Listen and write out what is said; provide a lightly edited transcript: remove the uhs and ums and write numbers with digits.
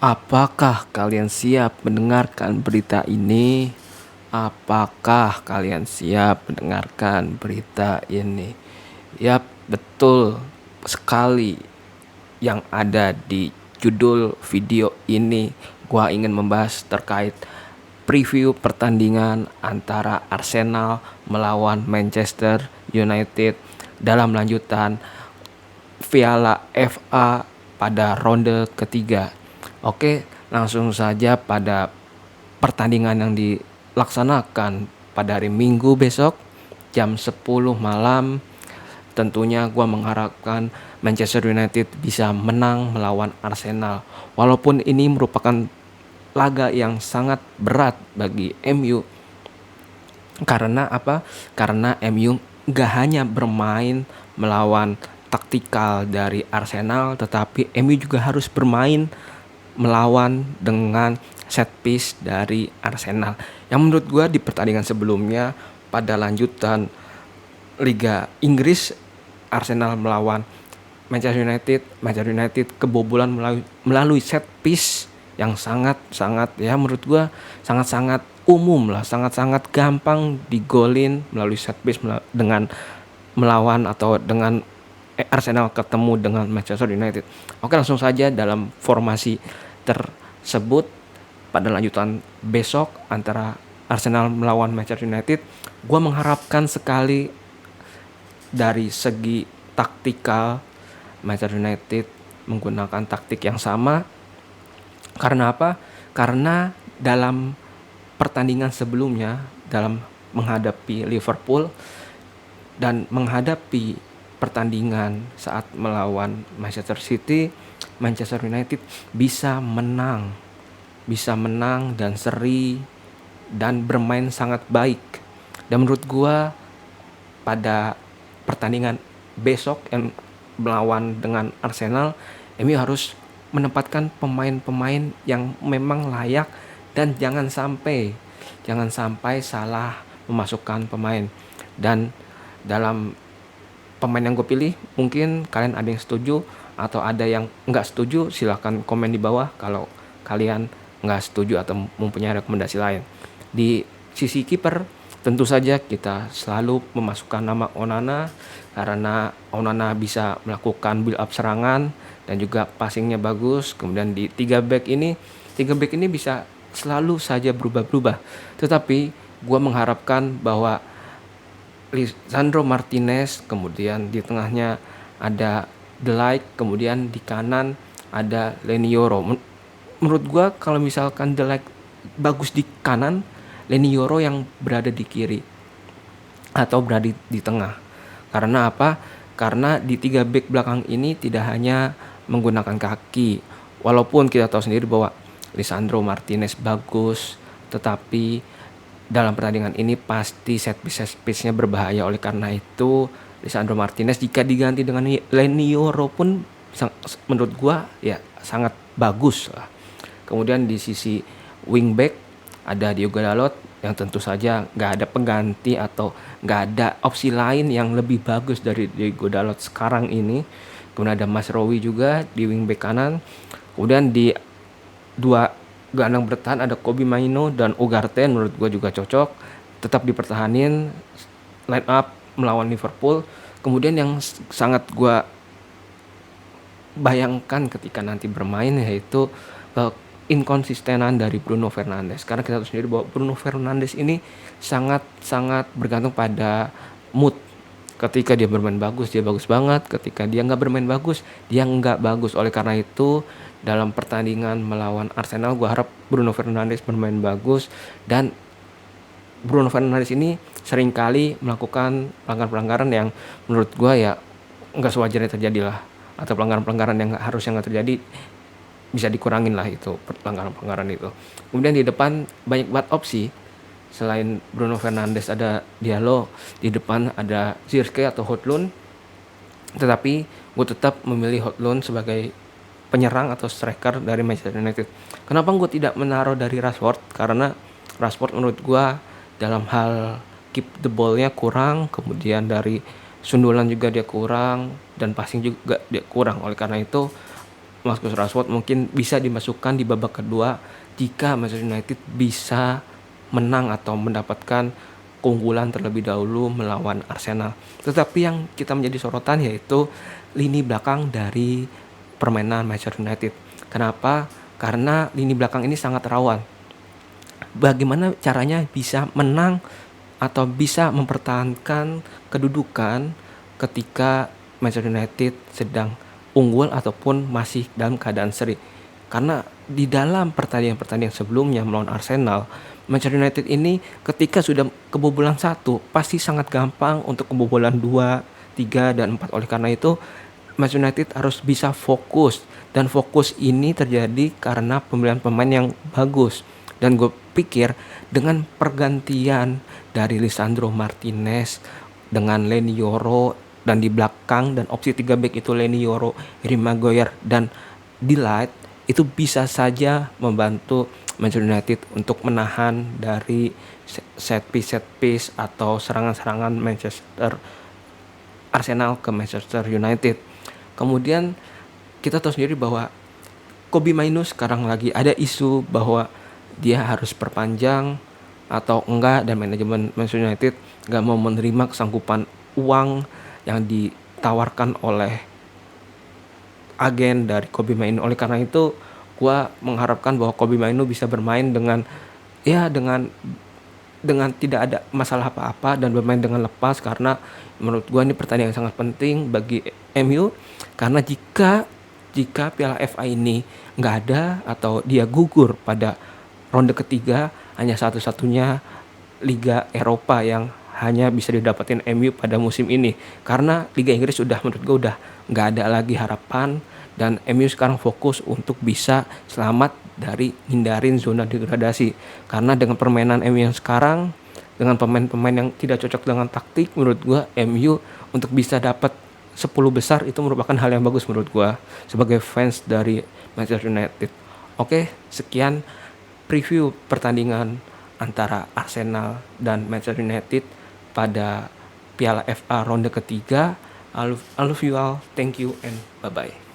Apakah kalian siap mendengarkan berita ini? Apakah kalian siap mendengarkan berita ini? Yap, betul sekali yang ada di judul video ini. Gua ingin membahas terkait preview pertandingan antara Arsenal melawan Manchester United dalam lanjutan Piala FA pada ronde ketiga. Oke, langsung saja pada pertandingan yang dilaksanakan pada hari Minggu besok jam 10 malam. Tentunya gue mengharapkan Manchester United bisa menang melawan Arsenal. Walaupun ini merupakan laga yang sangat berat bagi MU. Karena apa? Karena MU gak hanya bermain melawan taktikal dari Arsenal, tetapi MU juga harus bermain melawan dengan set piece dari Arsenal. Yang menurut gue di pertandingan sebelumnya pada lanjutan Liga Inggris, Arsenal melawan Manchester United kebobolan melalui set piece yang sangat-sangat, ya menurut gue sangat-sangat umum lah, sangat-sangat gampang digolin melalui set piece dengan melawan atau dengan Arsenal ketemu dengan Manchester United. Oke, langsung saja dalam formasi tersebut pada lanjutan besok antara Arsenal melawan Manchester United, gue mengharapkan sekali dari segi taktikal Manchester United menggunakan taktik yang sama. Karena apa? Karena dalam pertandingan sebelumnya, dalam menghadapi Liverpool dan menghadapi pertandingan saat melawan Manchester City, Manchester United bisa menang dan seri dan bermain sangat baik. Dan menurut gua pada pertandingan besok yang melawan dengan Arsenal, MU harus menempatkan pemain-pemain yang memang layak dan jangan sampai salah memasukkan pemain. Dan dalam pemain yang gue pilih, mungkin kalian ada yang setuju atau ada yang nggak setuju, silahkan komen di bawah kalau kalian nggak setuju atau mempunyai rekomendasi lain. Di sisi kiper, tentu saja kita selalu memasukkan nama Onana karena Onana bisa melakukan build up serangan dan juga passingnya bagus. Kemudian di tiga back ini bisa selalu saja berubah-berubah. Tetapi gue mengharapkan bahwa Lisandro Martinez, kemudian di tengahnya ada De Ligt, kemudian di kanan ada Lenioro. Menurut gue kalau misalkan De Ligt bagus di kanan, Lenioro yang berada di kiri atau berada di tengah. Karena apa? Karena di tiga back belakang ini tidak hanya menggunakan kaki. Walaupun kita tahu sendiri bahwa Lisandro Martinez bagus, tetapi dalam pertandingan ini pasti set piece-nya berbahaya. Oleh karena itu, Lisandro Martinez jika diganti dengan Lenioro pun menurut gua ya sangat bagus lah. Kemudian di sisi wingback ada Diogo Dalot yang tentu saja nggak ada pengganti atau nggak ada opsi lain yang lebih bagus dari Diogo Dalot sekarang ini. Kemudian ada Mas Rowi juga di wingback kanan. Kemudian di dua gelandang bertahan ada Kobbie Mainoo dan Ugarte, menurut gue juga cocok. Tetap dipertahanin line up melawan Liverpool. Kemudian yang sangat gue bayangkan ketika nanti bermain yaitu inkonsistenan dari Bruno Fernandes. Karena kita tahu sendiri bahwa Bruno Fernandes ini sangat-sangat bergantung pada mood. Ketika dia bermain bagus, dia bagus banget. Ketika dia nggak bermain bagus, dia nggak bagus. Oleh karena itu, dalam pertandingan melawan Arsenal, gue harap Bruno Fernandes bermain bagus. Dan Bruno Fernandes ini seringkali melakukan pelanggaran-pelanggaran yang menurut gue ya nggak sewajarnya terjadi lah. Atau pelanggaran-pelanggaran yang harusnya nggak terjadi, bisa dikurangin lah itu pelanggaran-pelanggaran itu. Kemudian di depan banyak banget opsi. Selain Bruno Fernandes ada Diallo, di depan ada Zirkzee atau Højlund. Tetapi gue tetap memilih Højlund sebagai penyerang atau striker dari Manchester United. Kenapa gue tidak menaruh dari Rashford? Karena Rashford menurut gue dalam hal keep the ball-nya kurang, kemudian dari sundulan juga dia kurang, dan passing juga dia kurang. Oleh karena itu Marcus Rashford mungkin bisa dimasukkan di babak kedua jika Manchester United bisa menang atau mendapatkan keunggulan terlebih dahulu melawan Arsenal. Tetapi yang kita menjadi sorotan yaitu lini belakang dari permainan Manchester United. Kenapa? Karena lini belakang ini sangat rawan. Bagaimana caranya bisa menang atau bisa mempertahankan kedudukan ketika Manchester United sedang unggul ataupun masih dalam keadaan seri. Karena di dalam pertandingan-pertandingan sebelumnya melawan Arsenal, Manchester United ini ketika sudah kebobolan 1 pasti sangat gampang untuk kebobolan 2, 3 dan 4. Oleh karena itu Manchester United harus bisa fokus, dan fokus ini terjadi karena pemilihan pemain yang bagus. Dan gue pikir dengan pergantian dari Lisandro Martinez dengan Leny Yoro, dan di belakang dan opsi 3 back itu Leny Yoro, Harry Maguire dan Delight, itu bisa saja membantu Manchester United untuk menahan dari set piece atau serangan-serangan Arsenal ke Manchester United. Kemudian kita tahu sendiri bahwa Kobbie Mainoo sekarang lagi ada isu bahwa dia harus perpanjang atau enggak, dan manajemen Manchester United enggak mau menerima kesanggupan uang yang ditawarkan oleh agen dari Kobbie Mainoo. Oleh karena itu gua mengharapkan bahwa Kobbie Mainoo bisa bermain dengan tidak ada masalah apa-apa dan bermain dengan lepas, karena menurut gua ini pertandingan sangat penting bagi MU. Karena jika Piala FA ini nggak ada atau dia gugur pada ronde ketiga, hanya satu-satunya Liga Eropa yang hanya bisa didapatin MU pada musim ini. Karena Liga Inggris menurut gue udah nggak ada lagi harapan, dan MU sekarang fokus untuk bisa selamat dari hindarin zona degradasi. Karena dengan permainan MU yang sekarang, dengan pemain-pemain yang tidak cocok dengan taktik, menurut gue MU untuk bisa dapat 10 besar itu merupakan hal yang bagus menurut gue sebagai fans dari Manchester United. Oke, sekian preview pertandingan antara Arsenal dan Manchester United pada Piala FA ronde ketiga. I love you all, thank you and bye bye.